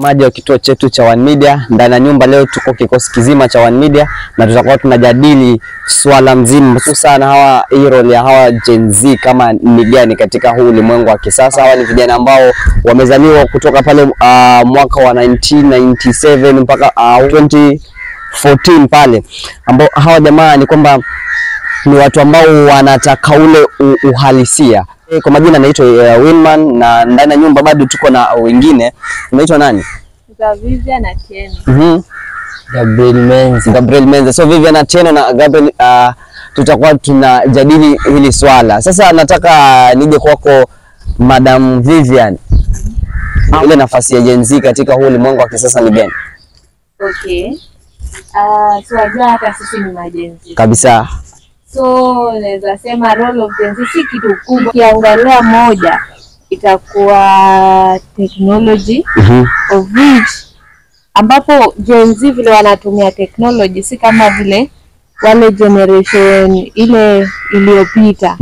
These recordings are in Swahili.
Maji wa kituo chetu cha One Media ndani ya nyumba. Leo tuko kikosi kizima cha One Media na tutakuwa tunajadili swala mzima hususan hii role ya hawa Gen Z kama ni gani katika huu ulimwengu wa kisasa. Hawa ni vijana ambao wamezaliwa kutoka pale mwaka wa 1997 mpaka 2014 pale, ambao hawa jamaa ni kwamba ni watu ambao wanataka ule uhalisia. Kwa majina naitwa Winman na ndani ya nyumba bado tuko na wengine. Unaitwa nani? Vivian na Tieno. Gabriel Menza. So Vivian na Tieno na Gabriel tutakuwa tunajadili hili swala. Sasa nataka nije kwako Madam Vivian. Ile nafasi ya Gen Z katika huu ulimwengu wa kisasa ni gani? Okay. So wajua hata sisi ni Gen Z. Kabisa. So naweza sema role of Gen Z si kitu kubwa. Kiangalia moja itakuwa technology of which ambapo Gen Z vile wanatumia technology si kama vile wale generation ile iliyopita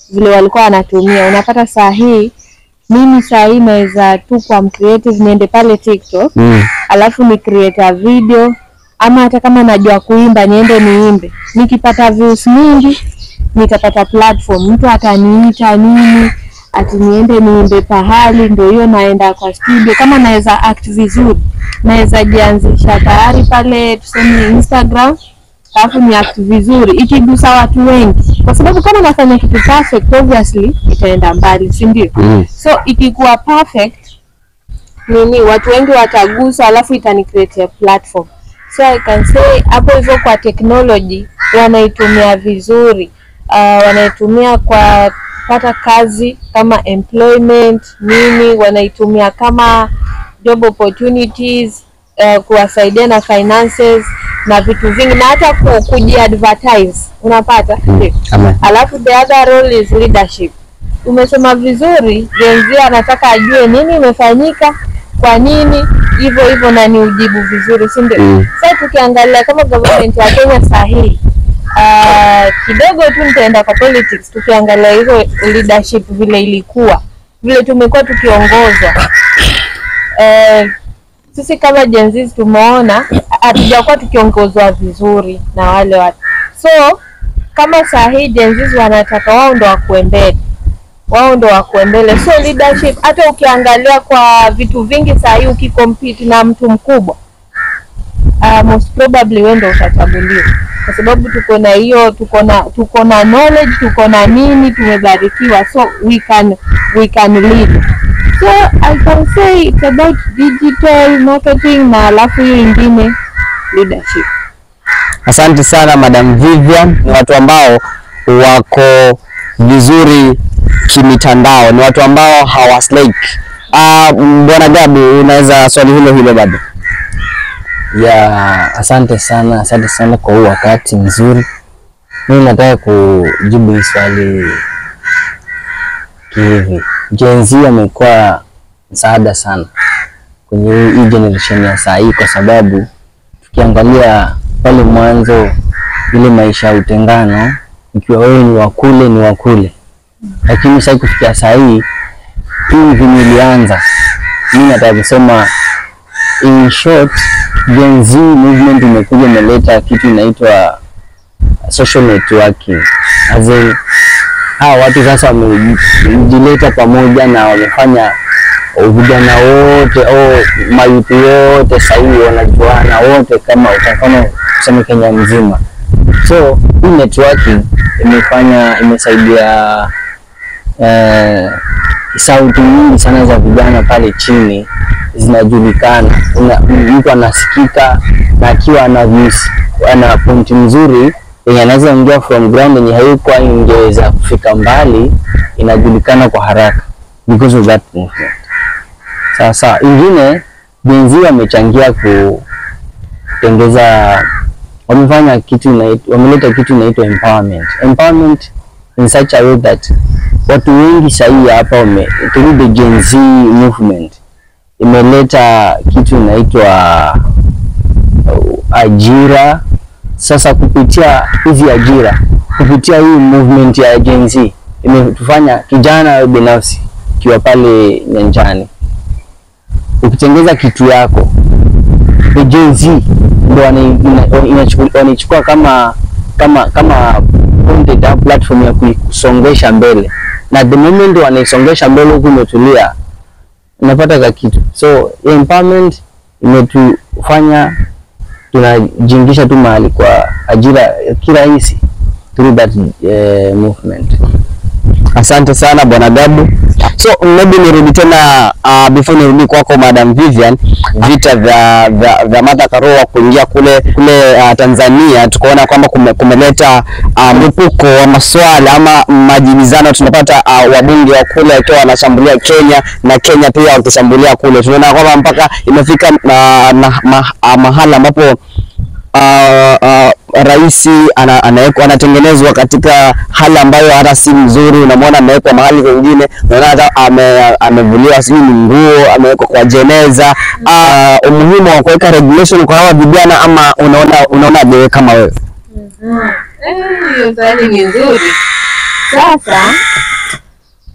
vile walikuwa wanatumia. Unapata saa hii mimi naweza tu kwa creative niende pale TikTok alafu ni create a video, ama hata kama najua kuimba niende niimbe. Nikipata views mingi nitapata platform, mtu ataniita nini ati niende niimbe pahali, ndio hiyo naenda kwa studio. Kama naweza act vizuri naweza jianzisha tayari pale tuseme Instagram, alafu ni act vizuri ikigusa watu wengi, kwa sababu kama nafanya kitu perfect obviously itaenda mbali, si ndio? So ikikuwa perfect watu wengi watagusa, alafu itani create a platform. So I can say hapo hivyo kwa technology wanaitumia vizuri, wanaitumia kwa kupata kazi kama employment nini, wanaitumia kama job opportunities, kuwasaidia na finances na vitu vingi, na hata kujiadvertise unapata. Alafu the other role is leadership. Umesema vizuri, Gen Z anataka ajue nini imefanyika, kwa nini hivyo na ni ujibu vizuri, si ndio? Sasa tukiangalia kama government ya Kenya sahihi, kidogo tu nitaenda kwa politics. Tukiangalia hizo leadership vile ilikuwa, vile tumekuwa tukiongozwa, sisi kama Gen Z tumeona hatujakuwa tukiongozwa vizuri na wale watu. So kama sahihi Gen Z wanataka wao ndo wako mbele. So leadership, hata ukiangalia kwa vitu vingi sahihi, ukikompete na mtu mkubwa, most probably wewe ndo utachaguliwa, kwa sababu tuko na hiyo, tuko na knowledge, tuko na nini, tumebarikiwa. So we can lead. So I can say it's about digital marketing na alafu hiyo ingine leadership. Asante sana Madam Vivian. Ni watu ambao wako vizuri kimitandao, ni watu ambao hawaslake. Bwana Gabi, unaweza swali hilo bado? Asante sana kwa huu wakati mzuri. Mimi nataka kujibu hili swali hivi. Gen Z amekuwa msaada sana kwenye hii generation ya saa hii, kwa sababu tukiangalia pale mwanzo ile maisha ya utengano, ikiwa wewe ni wakule, lakini sasa kufikia saa hii ilianza. Mimi nataka kusema in short, Gen Z movement imekuja imeleta kitu inaitwa social networking. Watu sasa wamejileta pamoja na wamefanya vijana wote mayuthi wote sasa hivi wanajuana wote, kama utafanya kusema Kenya mzima. So hii networking imesaidia sauti nyingi sana za vijana pale chini zinajulikana. Mtu anasikika na akiwa ana point nzuri yenye anaweza ingia from ground yenye haikuwa ingeweza kufika mbali, inajulikana kwa haraka because of that movement. Sasa ingine Gen Z wamechangia kutengeza, wameleta kitu inaitwa empowerment in such a way that watu wengi sahihi hapa through the Gen Z movement imeleta kitu inaitwa ajira. Sasa kupitia hizi ajira, kupitia hii movement ya Gen Z imetufanya kijana binafsi kiwa pale nyanjani ukitengeza kitu yako Gen Z ndio wanaichukua kama content au platform ya kusongesha mbele, na the moment wanaisongesha mbele huku umetulia unapata ka kitu. So empowerment imetufanya tunajingisha tu mahali kwa ajira kirahisi through that movement. Asante sana Bwana Gabu. So maybe nirudi tena before nirudi kwako Madam Vivian, vita vya Martha Karua kuingia kule Tanzania, tukaona kwamba kumeleta mlipuko wa maswala ama majibizano. Tunapata wabunge wa kule wakiwa wanashambulia Kenya na Kenya pia wakishambulia kule. Tunaona kwamba mpaka imefika mahala ambapo rais anatengenezwa katika hali ambayo hata si mzuri. Unamwona amewekwa mahali kwingine, unaona hata amevuliwa sijui nguo, amewekwa kwa jeneza. Umuhimu wa kuweka regulation kwa hawa vijana, ama unaona aje kama wewe? Hiyo swali ni nzuri. Sasa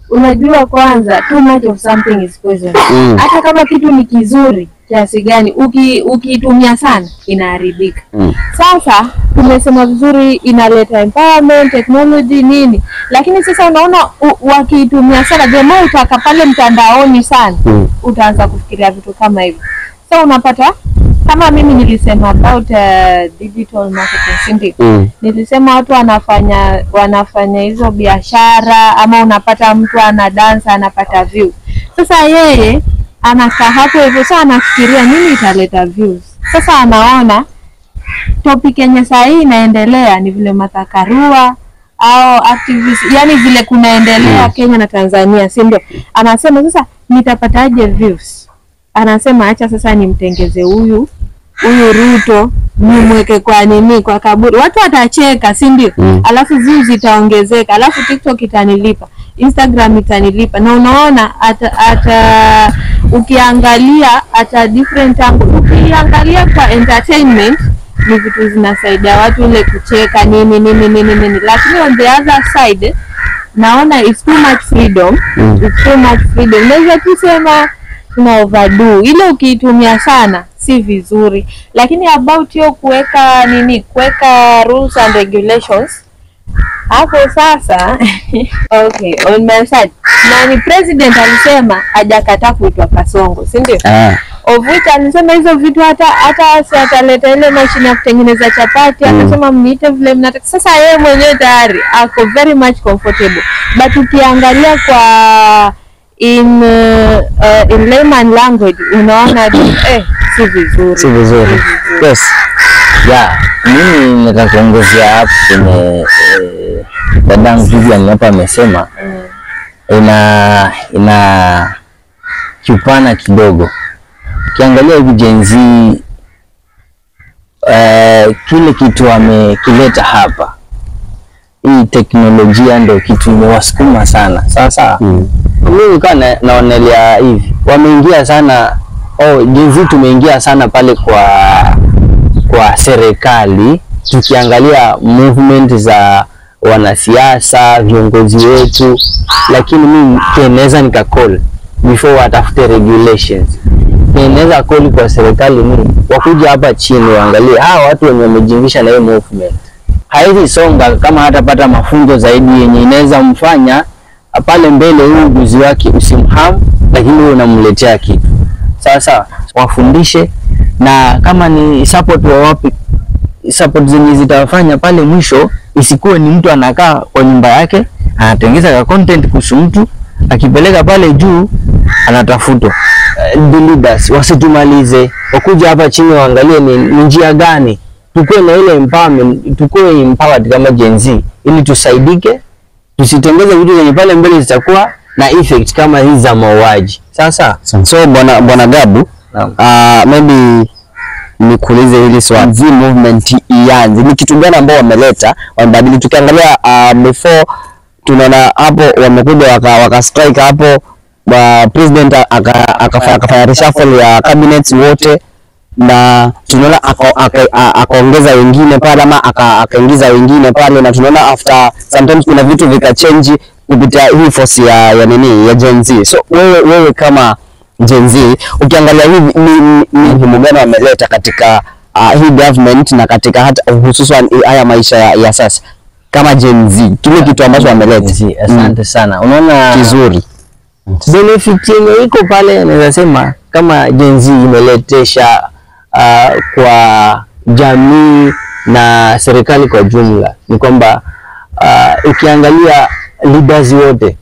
unajua, kwanza too much of something is poison. Hata kama kitu ni kizuri kiasi gani, ukitumia sana inaharibika. Sasa tumesema vizuri, inaleta empowerment, technology nini, lakini sasa unaona wakitumia sana, jamaa utaka pale mtandaoni sana, utaanza kufikiria vitu kama hivyo. So unapata kama mimi nilisema about digital marketing, sindi? Nilisema watu wanafanya hizo biashara, ama unapata mtu ana dance anapata views. Sasa yeye anakaa hapo hivyo, sasa anafikiria nini italeta views. Sasa anaona topic yenye saa hii inaendelea ni vile Martha Karua au activists, yani vile kunaendelea Kenya na Tanzania, si ndio? Anasema sasa nitapataje views? Anasema acha sasa nimtengeze huyu Ruto, nimweke kwa nini, kwa kaburi, watu watacheka, si ndio? Alafu views zitaongezeka, alafu TikTok itanilipa, Instagram itanilipa. Na unaona ata ukiangalia ata different angle, ukiangalia kwa entertainment ni vitu zinasaidia watu ile kucheka nini, lakini on the other side naona it's too much freedom. It's too much freedom. Naweza kusema tuna overdo ile, ukiitumia sana si vizuri. Lakini about hiyo kuweka rules and regulations, hapo sasa okay, on my side na ni president alisema hajakataa kuitwa Kasongo, si ndio? Of which alisema hizo vitu hata ataleta ile machine ya kutengeneza chapati, akasema mniite vile mnataka. Sasa yeye mwenyewe tayari ako very much comfortable, but ukiangalia kwa in layman language unaona si vizuri. Yes. Mimi nataka kuongezea hapo kwenye dadangu Vivian hapa amesema ina chupana kidogo. Ukiangalia hivi Gen Z kile kitu amekileta hapa, hii teknolojia ndio kitu imewasukuma sana. Sasa mimi kana naonelea hivi wameingia sana, Gen Z tumeingia sana pale kwa serikali, tukiangalia movement za wanasiasa, viongozi wetu. Lakini mimi naweza nikacall before watafute regulations, naweza call kwa serikali mimi wakuja hapa chini waangalie hawa watu wenye wamejingisha na hiyo movement. Haizi songa kama hatapata mafunzo zaidi yenye inaweza mfanya pale mbele huyu ujuzi wake usimhamu, lakini wewe unamletea kitu. Sasa wafundishe, na kama ni support wa wapi, support zenye zitawafanya pale mwisho isikuwe ni mtu anakaa kwa nyumba yake anatengeneza content kuhusu mtu, akipeleka pale juu anatafutwa. The leaders wasitumalize, wakuja hapa chini waangalie ni njia gani tukue na ile empowerment, tukue empowered kama Gen Z, ili tusaidike, tusitengeze vitu zenye pale mbele zitakuwa na effect kama hizi za mauaji. Sasa so bwana Gabu, maybe nikuulize hili swali, Z movement ianze ni kitu gani ambao wameleta wamebadili? Tukiangalia before tunaona hapo wamekuja waka strike hapo, president akafanya reshuffle ya cabinets wote, na tunaona akaongeza wengine pale, ama akaingiza wengine pale, na tunaona after sometimes kuna vitu vikachange kupitia hii force ya Gen Z. So wewe kama Gen Z, ukiangalia hivi ni muhimu gani wameleta katika hii government na katika hata hususan haya maisha ya sasa kama Gen Z, kile kitu ambacho wameleta? Asante sana. Unaona kizuri benefit yenye iko pale, naweza sema kama Gen Z imeletesha kwa jamii na serikali kwa jumla ni kwamba ukiangalia leaders wote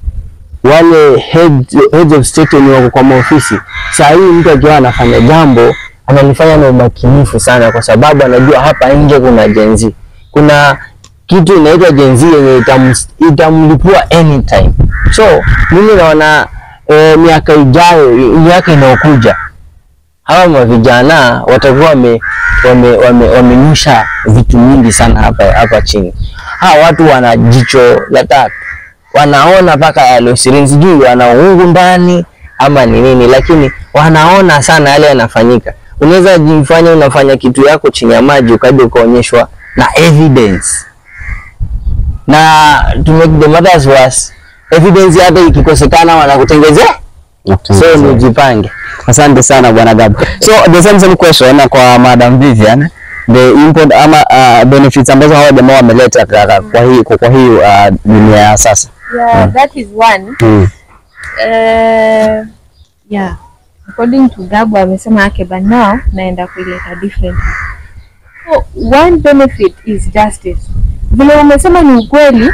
wale heads of state ni wako kwa maofisi. Saa hii mtu akiwa anafanya jambo analifanya na umakinifu sana, kwa sababu anajua hapa nje kuna Gen Z, kuna kitu inaitwa Gen Z yenye itamlipua anytime. So mimi naona miaka ijayo, miaka inayokuja, hawa mavijana watakuwa wamenyusha vitu mingi sana hapa chini. Hawa watu wana jicho la tatu, wanaona paka yale siri, sijui wana uungu ndani ama ni nini, lakini wanaona sana yale yanafanyika. Unaweza jifanya unafanya kitu yako chini ya maji ukaja ukaonyeshwa na evidence, na to make the matters worse, evidence hata ikikosekana wanakutengezea. So nijipange. Asante sana Bwana Gabo. So the same question kwa Madam Vivian, the import ama benefits ambazo hawa jamaa wameleta kwa hii dunia ya sasa. Yeah, that is one. Yeah, according to Gabo amesema yake, but now naenda kuileta different. So one benefit is justice. Vile umesema ni ukweli,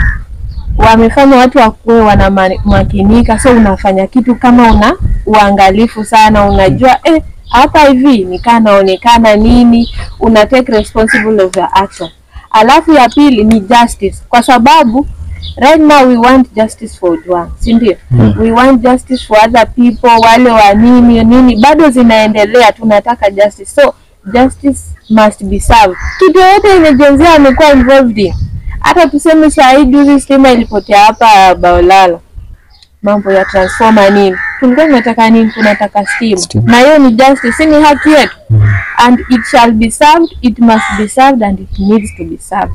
wamefanya watu wakuwe wanamakinika. So unafanya kitu kama una uangalifu sana, unajua hapa hivi nikaa naonekana nini, una take responsible of your action. Alafu ya pili ni justice, kwa sababu right now we want justice for Ojwang, si ndio? We want justice for other people, wale wa nini bado zinaendelea, tunataka justice. So justice must be served. Kitu yote yenye Gen Z amekuwa involved in, hata tuseme shahidi stima ilipotea hapa Baolala, mambo ya transformer nini, tulikuwa tunataka nini? Tunataka stima. Na hiyo ni justice, ni haki yetu. And it shall be served, it must be served, and it needs to be served.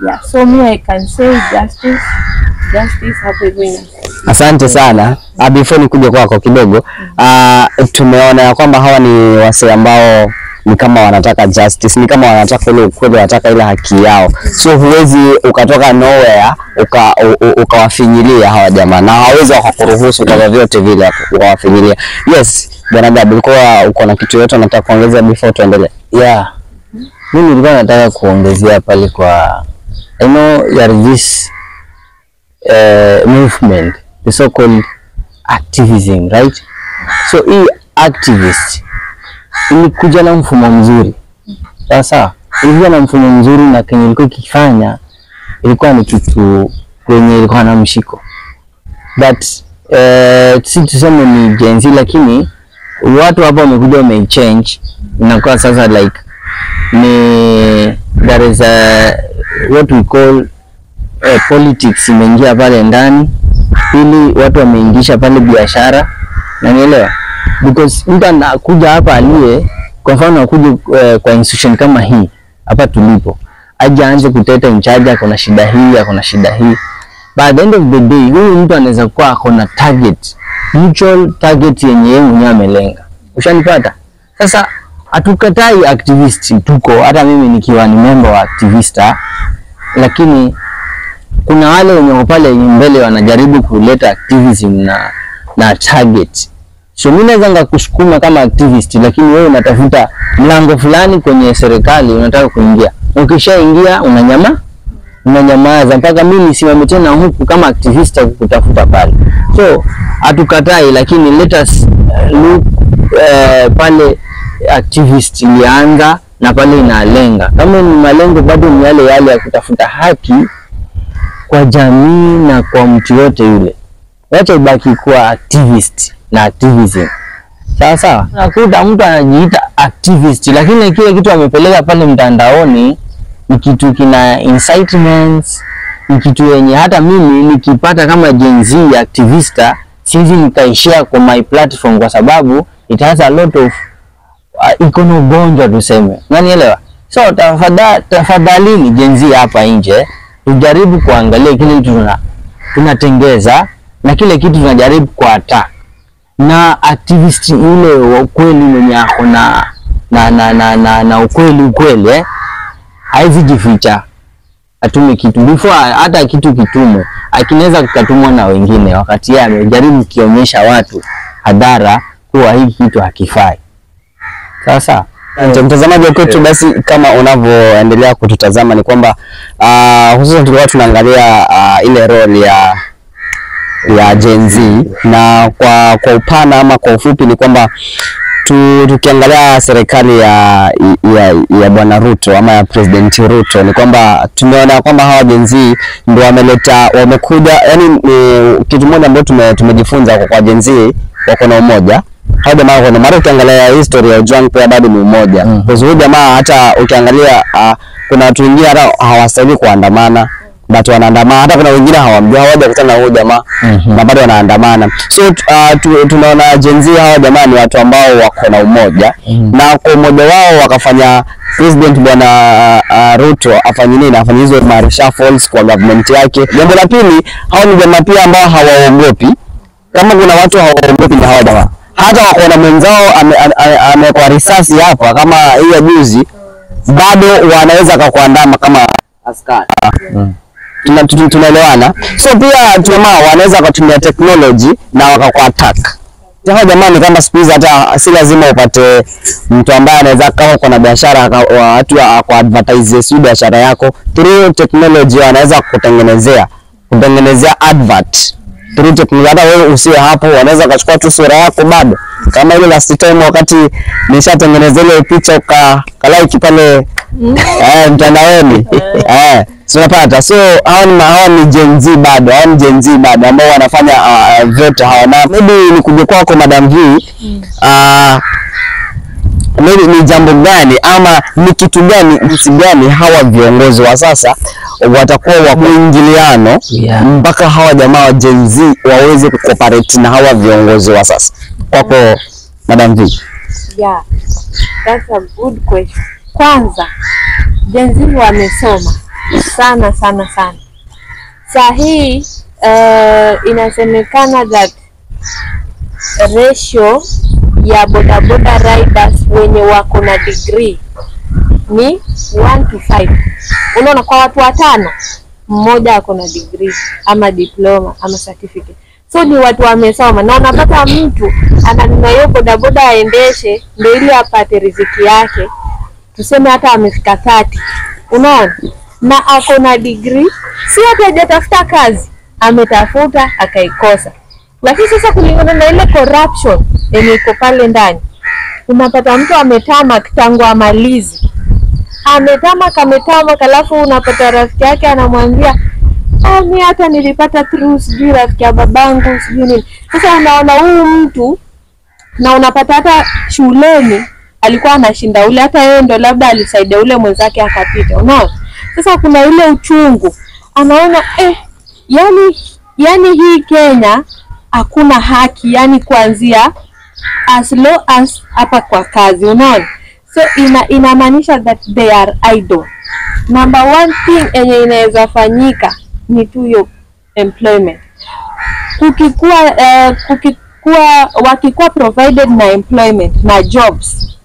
Yeah, so me I can say justice hapo hivyo. Asante sana. Before nikuje kwako kidogo, tumeona ya kwamba hawa ni wase ambao ni kama wanataka justice, ni kama wanataka ile ukweli, wanataka ile haki yao. So huwezi ukatoka nowhere ukawafinyilia hawa jamaa, na hawezi wakakuruhusu kwa vyote vile ukawafinyilia. Yes, Bwana Gabo, uko na kitu yote unataka kuongezea before tuendelee? Yeah, mimi nilikuwa nataka kuongezea pale kwa I know there is this movement, the so called activism, right? So hii activist ilikuja na mfumo mzuri. Sasa ilikuwa na mfumo mzuri, na kenye ilikuwa ikifanya ilikuwa ni kitu kwenye ilikuwa na mshiko. But si tuseme ni Gen Z, lakini watu hapa wamekuja wamechange, inakuwa sasa like there is what we call politics imeingia pale ndani, ili watu wameingisha pale biashara, na nielewa because mtu anakuja hapa aliye, kwa mfano akuje kwa institution kama hii hapa tulipo, aje aanze kuteta incharge kuna shida hii, kuna shida hii. By the end of the day, huyu mtu anaweza kuwa akona target, mutual target yenye yeye mwenyewe amelenga. Ushanipata? Sasa hatukatai activist, tuko hata mimi nikiwa ni member wa activista, lakini kuna wale wenye pale mbele wanajaribu kuleta activism na target. So mimi naweza ngakusukuma kama activist, lakini wewe unatafuta mlango fulani kwenye serikali unataka kuingia. Ukishaingia unanyamaza mpaka mimi simame tena huku kama activist kutafuta pale. So hatukatai, lakini let us look pale activist ilianza na pale inalenga. Kama ni malengo bado ni yale ya kutafuta haki kwa jamii na kwa mtu yote yule, wacha ibaki kuwa activist na activism. Sawa, nakuta mtu anajiita activist, lakini kile kitu amepeleka pale mtandaoni ni kitu kina incitements, ni kitu yenye hata mimi nikipata kama Gen Z activista siwezi nikaishare kwa my platform, kwa sababu it has a lot of ikono gonjwa tuseme, unanielewa? So tafadhali ni Gen Z hapa nje tujaribu kuangalia kile kitu tunatengeza na kile kitu tunajaribu kuata, na activist ule wa ukweli mwenye ako na ukweli haizi jificha atume kitu before hata kitu kitumwe, akinaweza kukatumwa na wengine wakati yeye amejaribu kionyesha watu hadhara kuwa hii kitu hakifai. Sasa mtazamaji wa kwetu, basi kama unavyoendelea kututazama ni kwamba hususan tulikuwa tunaangalia ile role ya Gen Z, na kwa upana ama kwa ufupi ni kwamba tukiangalia serikali ya Bwana Ruto ama ya President Ruto ni kwamba tumeona kwamba hawa Gen Z ndio wamekuja, yani kitu moja ambacho tumejifunza kwa Gen Z, wako na umoja. Hao jamaa kwa mara ukiangalia historia ya Ojwang pia bado ni umoja. Kwa sababu jamaa hata ukiangalia kuna watu wengine hata hawastahili kuandamana, watu wanaandamana, hata kuna wengine hawamjua, hawajakutana na huyo jamaa na bado wanaandamana. So tunaona Gen Z hawa jamaa ni watu ambao wako na umoja, na kwa umoja wao wakafanya President Bwana Ruto afanye nini, afanye hizo reshuffles kwa government yake. Jambo la pili, hao ni jamaa pia ambao hawaogopi. Kama kuna watu hawaogopi ni hawa jamaa. Hata wako na mwenzao amekwa risasi hapa kama hiyo juzi, bado wanaweza kukuandama kama askari. Tunaelewana. So pia jamaa wanaweza kutumia technology na wakakuattack. Hao jamaa ni kama space, hata si lazima upate mtu ambaye anaweza kama uko na biashara watu wa advertise sio biashara yako, through technology wanaweza kutengenezea advert through technology. Hata wewe usiwe hapo, wanaweza kuchukua tu sura yako bado. Kama ile last time wakati nishatengeneza ile picha like pale mtandaoni tunapata. So hao ni Gen Z bado, ambao wanafanya vote hawa. Na maybe nikuje kwako Madam V, maybe ni jambo gani ama ni kitu gani, jinsi gani hawa viongozi wa sasa watakuwa wa muingiliano mpaka hawa jamaa wa Gen Z waweze kucooperate na hawa viongozi wa sasa? Kwako Madam V. Yeah, that's a good question. Kwanza, Gen Z wamesoma sana. Saa hii inasemekana that ratio ya bodaboda riders wenye wako na degree ni 1:5. Unaona, kwa watu 5 mmoja ako na degree ama diploma ama certificate. So ni watu wamesoma, na unapata mtu ananunua hiyo bodaboda aendeshe ndio ili apate riziki yake, tuseme hata amefika 30. Unaona, na ako na degree, si hata hajatafuta kazi, ametafuta akaikosa. Lakini sasa kulingana na ile corruption yenye iko pale ndani, unapata mtu ametama tangu amalizi, ametama, alafu unapata rafiki yake anamwambia mimi hata nilipata through sijui rafiki ya babangu sijui nini. Sasa unaona huyu mtu, na unapata hata shuleni alikuwa anashinda ule, hata yeye ndo labda alisaidia ule mwenzake akapita. Unaona, sasa kuna ile uchungu, anaona yani hii Kenya hakuna haki, yani kuanzia as low as hapa kwa kazi. Unaona, so inamaanisha that they are idle. Number one thing enye inaweza fanyika ni tu hiyo employment. Wakikuwa provided na employment na jobs,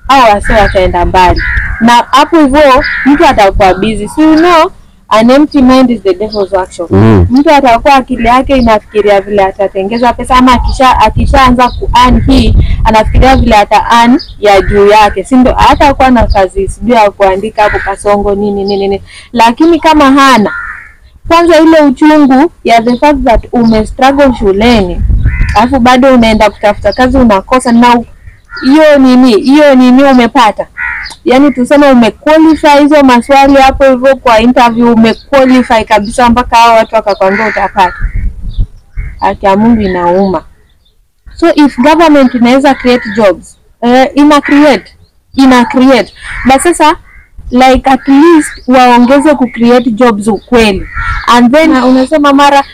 au wase wataenda mbali. Na hapo hivyo mtu atakuwa busy. So you know, an empty mind is the devil's workshop. Mtu atakuwa akili yake inafikiria vile atatengeza pesa, ama akishaanza ku-earn hii anafikiria vile ata-earn ya juu yake. Si ndio? Hata kuwa na kazi sijui ya kuandika hapo kasongo nini. Lakini kama hana kwanza ile uchungu ya the fact that umestruggle shuleni, alafu bado unaenda kutafuta kazi unakosa, na hiyo nini umepata, yani tuseme umequalify hizo maswali hapo hivyo kwa interview, umequalify kabisa mpaka hao watu wakakwambia utapata. Haki ya Mungu inauma. So if government inaweza create jobs, ina create. But sasa like at least waongeze ku create jobs ukweli. And then unasema mara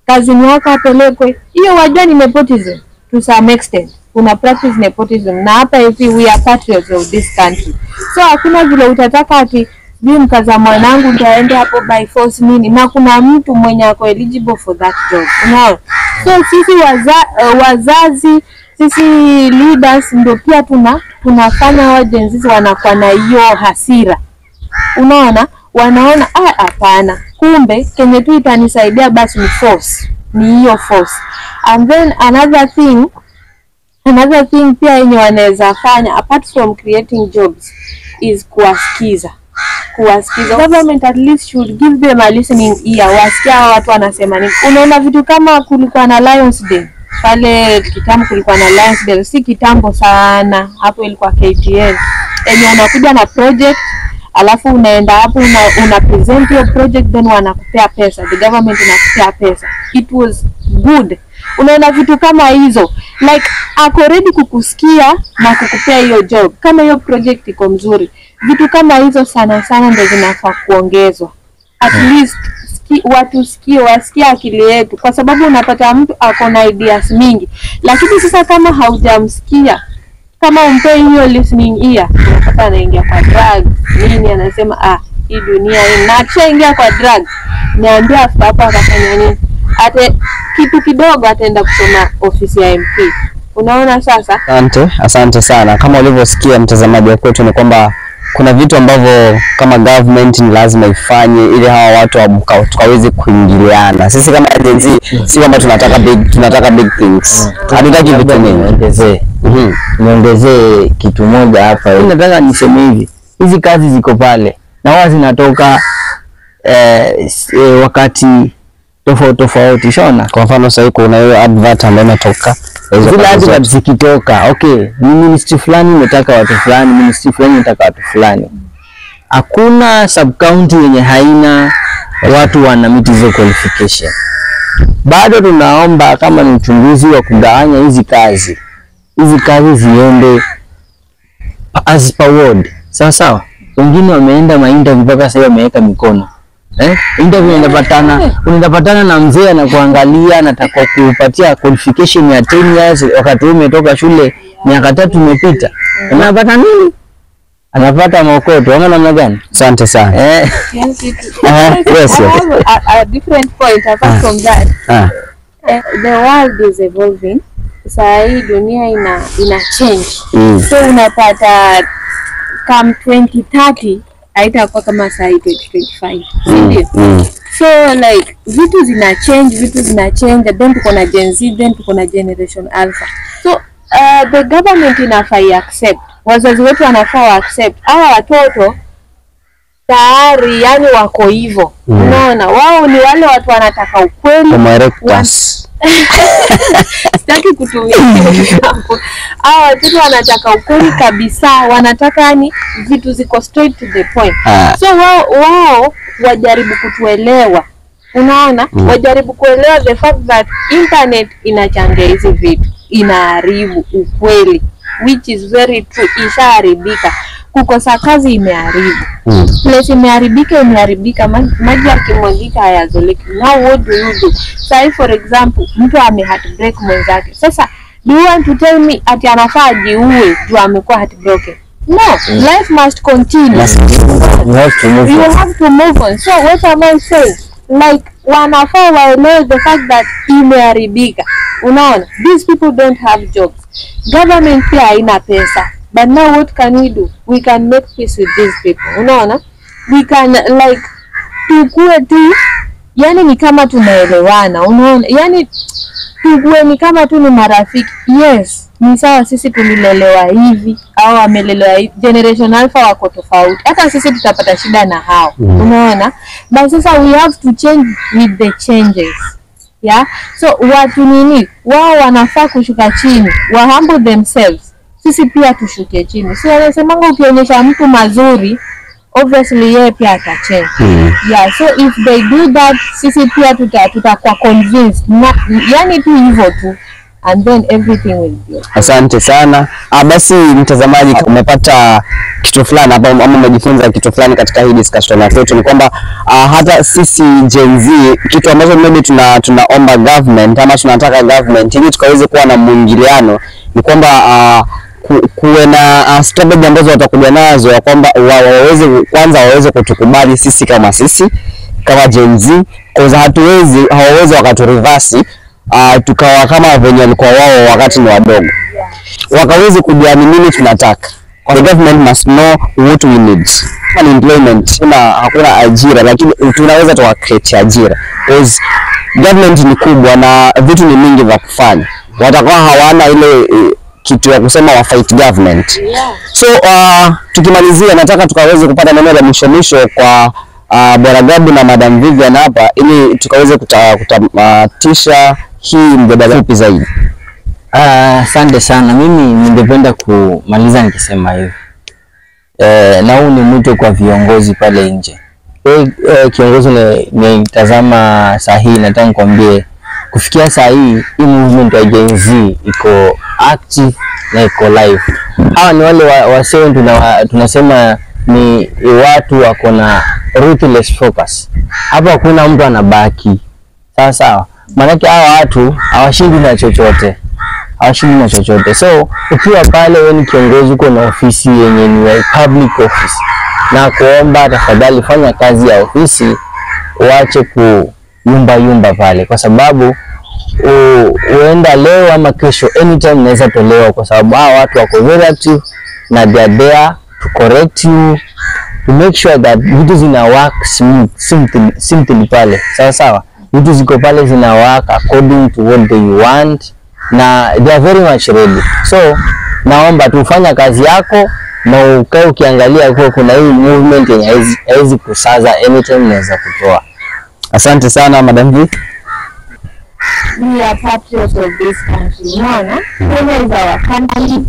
kazi yako apelekwe. Hiyo wajua ni nepotism to some extent. Una practice nepotism. Na hapa hivi we are patriots of this country. So hakuna vile utataka ati sijui mkaza mwanangu ndio aende hapo by force nini, na kuna mtu mwenye ako eligible for that job. Unaona? So sisi wazazi, sisi leaders ndio pia tunafanya hao Gen Z wanakuwa na hiyo hasira. Unaona? Wanaona hapana, kumbe kenye tu itanisaidia basi ni force, ni hiyo force. And then another thing pia yenye wanaweza fanya apart from creating jobs is kuwasikiza. Government at least should give them a listening ear, wasikia watu wanasema nini. Unaona vitu kama kulikuwa na Lions Day pale kitambo, kulikuwa na Lions Day, si kitambo sana, hapo ilikuwa KTN. Enye unakuja na project, alafu unaenda hapo una present your project, then wanakupea pesa, the government inakupea pesa. It was good. Unaona vitu kama hizo, like ako ready kukusikia na kukupea hiyo job kama hiyo project iko mzuri. Vitu kama hizo sana ndio zinafaa kuongezwa. At least watu wasikie akili yetu, kwa sababu unapata mtu ako na ideas mingi, lakini sasa kama haujamsikia, kama umpe hiyo listening ear, unapata anaingia kwa drug nini, anasema hii dunia hii, na akishaingia kwa drug niambia after hapo akafanya nini, ate kitu kidogo ataenda kusoma ofisi ya MP. Unaona sasa? Asante sana. Kama ulivyosikia mtazamaji wa kwetu, ni kwamba kuna vitu ambavyo kama government ni lazima ifanye ili hawa watu tukaweze kuingiliana. Sisi kama Gen Z si kama tunataka big things. Hatutaki vitu vingi. Niongezee kitu moja hapa. Nataka niseme hivi. Hizi kazi ziko pale na wao zinatoka wakati tofauti. Shona, kwa mfano sasa kuna hiyo advert ambayo inatoka. Zile advert zikitoka, okay, ministry fulani imetaka watu fulani, ministry fulani imetaka watu fulani. Hakuna sub county yenye haina watu wana meet hizo qualification. Bado tunaomba kama ni uchunguzi wa kugawanya hizi kazi ziende as per ward. Sawa. Wengine wameenda interview mpaka sasa wameweka mikono. Interview unapatana na mzee anakuangalia, anataka kukupatia qualification ya 10 years wakati umetoka shule miaka 3 imepita. Unapata nini? Anapata maokoto. Unaona namna gani? Asante sana. Yes. A different point apart from that. The world is evolving. Sasa hii dunia ina change. So unapata come 2030 haitakuwa kama saa 2025. So like vitu zina change, then tuko na Gen Z, then tuko na Generation Alpha. So the government inafaa accept, wazazi wetu wanafaa accept hawa watoto tayari, yani wako hivyo. Unaona, wao ni wale watu wanataka ukweli. Sitaki kutumia hapo. Watu wanataka ukweli kabisa, wanataka yani vitu ziko straight to the point. So wao wajaribu kutuelewa. Unaona? Wajaribu kuelewa the fact that internet inachangia hizi vitu, inaharibu ukweli, which is very true. Ishaharibika. Kukosa kazi imeharibu. Place imeharibika, maji yakimwagika hayazoleki. Now what do you do? Say for example, mtu heartbreak mwenzake. Sasa do you want to tell me ati anafaa ajiue juu amekuwa heartbroken? No, life must continue. You have to move on. So what am I saying? Like wanafaa waelewe the fact that imeharibika. Unaona, these people don't have jobs. Government pia haina pesa. But now what can we do? We can make peace with these people. Unaona? We can like tukue tu, yani ni kama tunaelewana. Unaona? Yani tukue ni kama tu ni marafiki. Yes, ni sawa sisi tulilelewa hivi au amelelewa hivi. Generation Alpha wako tofauti. Hata sisi tutapata shida na hao. Unaona? But sasa we have to change with the changes. Yeah? So watu nini? Wao wanafaa kushuka chini, wa humble themselves. Sisi pia tushuke chini. So anasemanga ukionyesha mtu mazuri, obviously yeye pia atachange. Yeah, so if they do that, sisi pia tutakuwa convinced. Yani tu hivyo tu, and then everything will be okay. Asante sana. Basi mtazamaji, umepata kitu fulani hapa ama umejifunza kitu fulani katika hii discussion yetu, ni kwamba hata sisi Gen Z, kitu ambacho maybe tunaomba government ama tunataka government ili tukaweze kuwa na mwingiliano, ni kwamba kuwe na strategy ambazo watakuja nazo ya kwamba waweze kutukubali sisi kama Gen Z, kwa hawawezi wakatureverse tukawa kama venye walikuwa wao wakati ni wadogo. Wakaweze kujiamini nini tunataka. The government must know what we need. Unemployment, hakuna ajira, lakini tunaweza tuwa create ajira. Because government ni kubwa na vitu ni mingi vya kufanya. Watakuwa hawana ile kitu ya kusema wa fight government. So tukimalizia, nataka tukaweze kupata neno la mwisho kwa Bwana Gabu na Madam Vivian hapa, ili tukaweze kutamatisha hii mjadala fupi zaidi. Asante sana. Mimi ningependa kumaliza nikisema hivi. Na huu ni mwito kwa viongozi pale nje. Kiongozi nitazama saa hii, nataka nikwambie kufikia saa hii movement ya Gen Z iko active na iko live. Hawa ni wale wasee tunasema ni watu wako na ruthless focus. Hapa hakuna mtu anabaki. Sawa. Maana hawa watu hawashindi na chochote. So ukiwa pale wewe ni kiongozi, uko na ofisi yenye ni public office, na kuomba tafadhali fanya kazi ya ofisi, uache kuyumba pale, kwa sababu uenda leo ama kesho anytime naweza tolewa, kwa sababu hawa watu wako very active na they are there to correct you, to make sure that vitu zina work simply pale. Sawa. Vitu ziko pale zina work according to what they want, na they are very much ready. So naomba tufanya kazi yako na ukae ukiangalia kwa kuna hii movement yenye haizi kusaza, anytime naweza kutoa. Asante sana Madam V. We are patriots of this country. Unaona? Kenya is our country,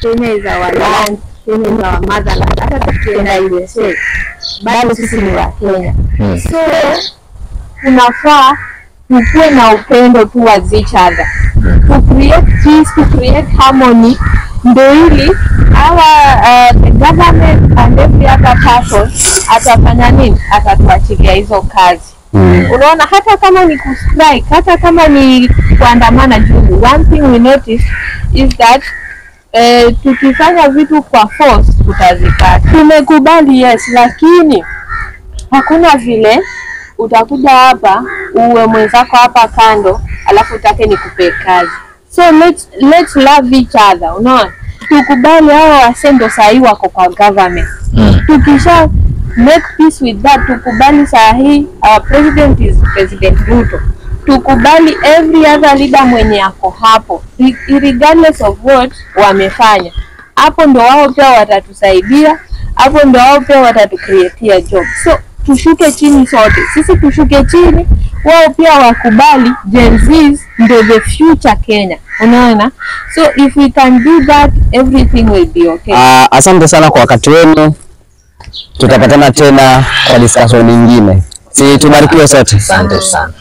Kenya is our land, Kenya is our motherland. Hata tukienda USA, bado sisi ni wa Kenya. So tunafaa tukuwe na upendo towards each other, to create peace, to create harmony, ndio ili the government and every other person atafanya nini, atatuachilia hizo kazi. Unaona, hata kama ni kustrike, hata kama ni kuandamana juu, one thing we notice is that tukifanya vitu kwa force tutazipata. Tumekubali, yes, lakini hakuna vile utakuja hapa uwe mwenzako hapa kando alafu utake nikupe kazi. So let's love each other. Unaona, tukubali hao wasendo sahi wako kwa government. Tukisha make peace with that, tukubali sahi our president is President Ruto, tukubali every other leader mwenye ako hapo, regardless of what wamefanya. Hapo ndo wao pia watatusaidia, hapo ndo wao pia watatucreatea job. So tushuke chini sote, sisi tushuke chini, wao pia wakubali Gen Z ndo the future Kenya. Unaona? So if we can do that, everything will be okay. Asante sana kwa wakati wenu. Tutapatana tena kwa discussion nyingine. Si tubarikiwe sote. Asante sana.